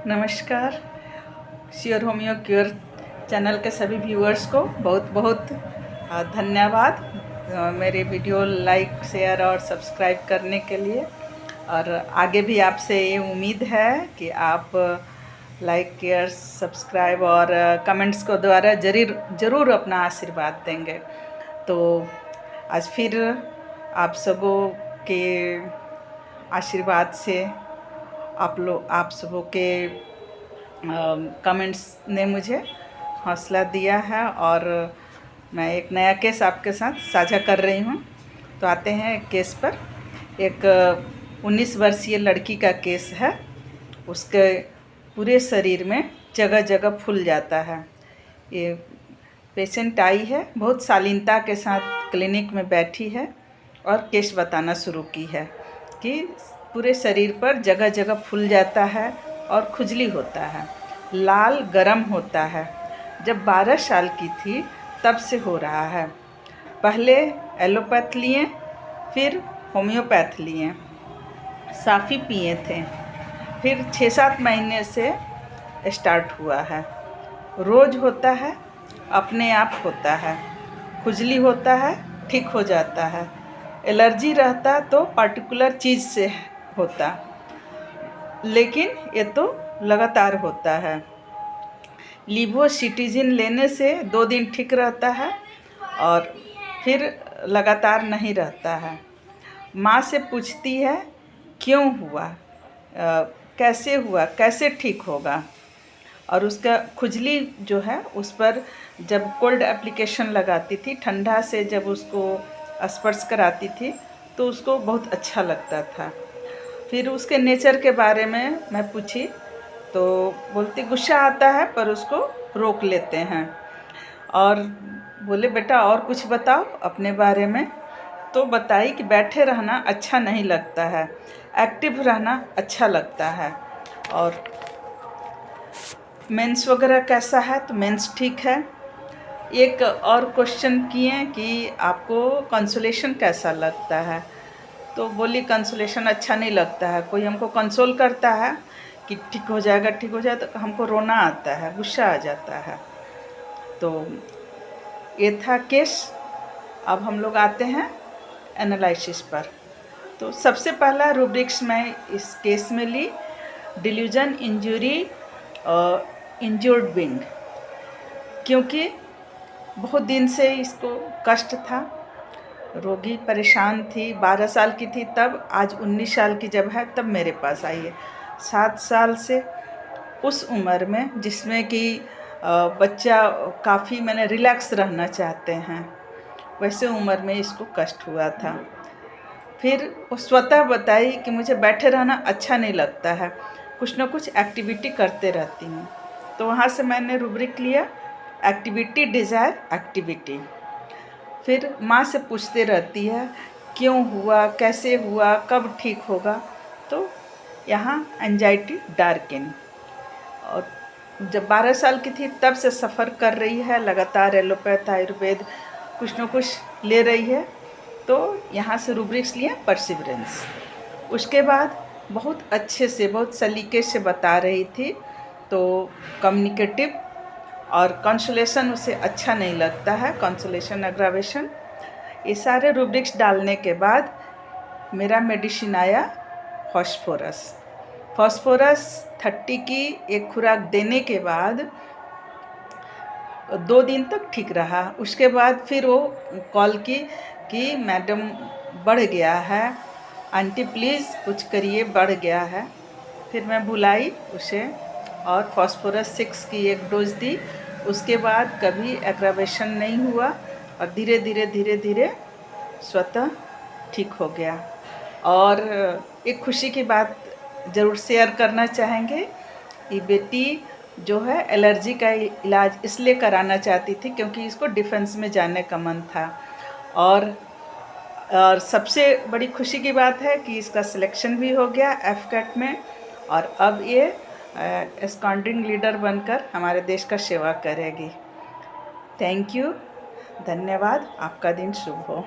नमस्कार। Sure homeo cure channel के सभी व्यूअर्स को बहुत बहुत धन्यवाद मेरे वीडियो लाइक शेयर और सब्सक्राइब करने के लिए। और आगे भी आपसे ये उम्मीद है कि आप लाइक केयर सब्सक्राइब और कमेंट्स को द्वारा ज़रूर अपना आशीर्वाद देंगे। तो आज फिर आप सबों के आशीर्वाद से आप सबों के कमेंट्स ने मुझे हौसला दिया है और मैं एक नया केस आपके साथ साझा कर रही हूँ। तो आते हैं केस पर। एक 19 वर्षीय लड़की का केस है। उसके पूरे शरीर में जगह जगह फूल जाता है। ये पेशेंट आई है, बहुत शालीनता के साथ क्लिनिक में बैठी है और केस बताना शुरू की है कि पूरे शरीर पर जगह जगह फूल जाता है और खुजली होता है, लाल गरम होता है। जब 12 साल की थी तब से हो रहा है। पहले एलोपैथ लिए, फिर होम्योपैथ लिए, साफ़ी पिए थे, फिर 6-7 महीने से स्टार्ट हुआ है। रोज़ होता है, अपने आप होता है, खुजली होता है, ठीक हो जाता है। एलर्जी रहता तो पर्टिकुलर चीज़ से होता, लेकिन ये तो लगातार होता है। लिवोसिटिजिन लेने से 2 दिन ठीक रहता है और फिर लगातार नहीं रहता है। माँ से पूछती है क्यों हुआ, कैसे हुआ, कैसे ठीक होगा। और उसका खुजली जो है उस पर जब कोल्ड एप्लीकेशन लगाती थी, ठंडा से जब उसको स्पर्श कराती थी तो उसको बहुत अच्छा लगता था। फिर उसके नेचर के बारे में मैं पूछी तो बोलती गुस्सा आता है पर उसको रोक लेते हैं। और बोले बेटा और कुछ बताओ अपने बारे में। तो बताई कि बैठे रहना अच्छा नहीं लगता है, एक्टिव रहना अच्छा लगता है। और मेंस वगैरह कैसा है, तो मेंस ठीक है। एक और क्वेश्चन किए कि आपको कंसोलेशन कैसा लगता है। तो बोली कंसोलेशन अच्छा नहीं लगता है। कोई हमको कंसोल करता है कि ठीक हो जाएगा, ठीक हो जाएगा, तो हमको रोना आता है, गुस्सा आ जाता है। तो ये था केस। अब हम लोग आते हैं एनालिसिस पर। तो सबसे पहला रूब्रिक्स मैं इस केस में ली डिल्यूजन इंजरी इंजर्ड विंग, क्योंकि बहुत दिन से इसको कष्ट था। रोगी परेशान थी, 12 साल की थी तब, आज 19 साल की जब है तब मेरे पास आई है। 7 साल से उस उम्र में जिसमें कि बच्चा काफ़ी मैंने रिलैक्स रहना चाहते हैं, वैसे उम्र में इसको कष्ट हुआ था। फिर वो स्वतः बताई कि मुझे बैठे रहना अच्छा नहीं लगता है, कुछ ना कुछ एक्टिविटी करते रहती हूँ। तो वहाँ से मैंने रूब्रिक लिया एक्टिविटी डिज़ायर एक्टिविटी। फिर माँ से पूछते रहती है क्यों हुआ, कैसे हुआ, कब ठीक होगा। तो यहाँ एंजाइटी डार्किन। और जब 12 साल की थी तब से सफ़र कर रही है, लगातार एलोपैथ आयुर्वेद कुछ न कुछ ले रही है। तो यहाँ से रूब्रिक्स लिया परसिवरेंस। उसके बाद बहुत अच्छे से, बहुत सलीके से बता रही थी। तो कम्युनिकेटिव और कंसोलेशन उसे अच्छा नहीं लगता है, कंसोलेशन अग्रावेशन। ये सारे रूब्रिक्स डालने के बाद मेरा मेडिसिन आया फॉस्फोरस। फॉस्फोरस 30 की एक खुराक देने के बाद 2 दिन तक ठीक रहा। उसके बाद फिर वो कॉल की कि मैडम बढ़ गया है, आंटी प्लीज़ कुछ करिए, बढ़ गया है। फिर मैं बुलाई उसे और फॉस्फोरस 6 की एक डोज दी। उसके बाद कभी एग्रावेशन नहीं हुआ और धीरे धीरे स्वतः ठीक हो गया। और एक खुशी की बात ज़रूर शेयर करना चाहेंगे। ये बेटी जो है एलर्जी का इलाज इसलिए कराना चाहती थी क्योंकि इसको डिफेंस में जाने का मन था। और सबसे बड़ी खुशी की बात है कि इसका सिलेक्शन भी हो गया एफकेट में और अब ये एस्कॉर्डिंग लीडर बनकर हमारे देश का सेवा करेगी। थैंक यू, धन्यवाद। आपका दिन शुभ हो।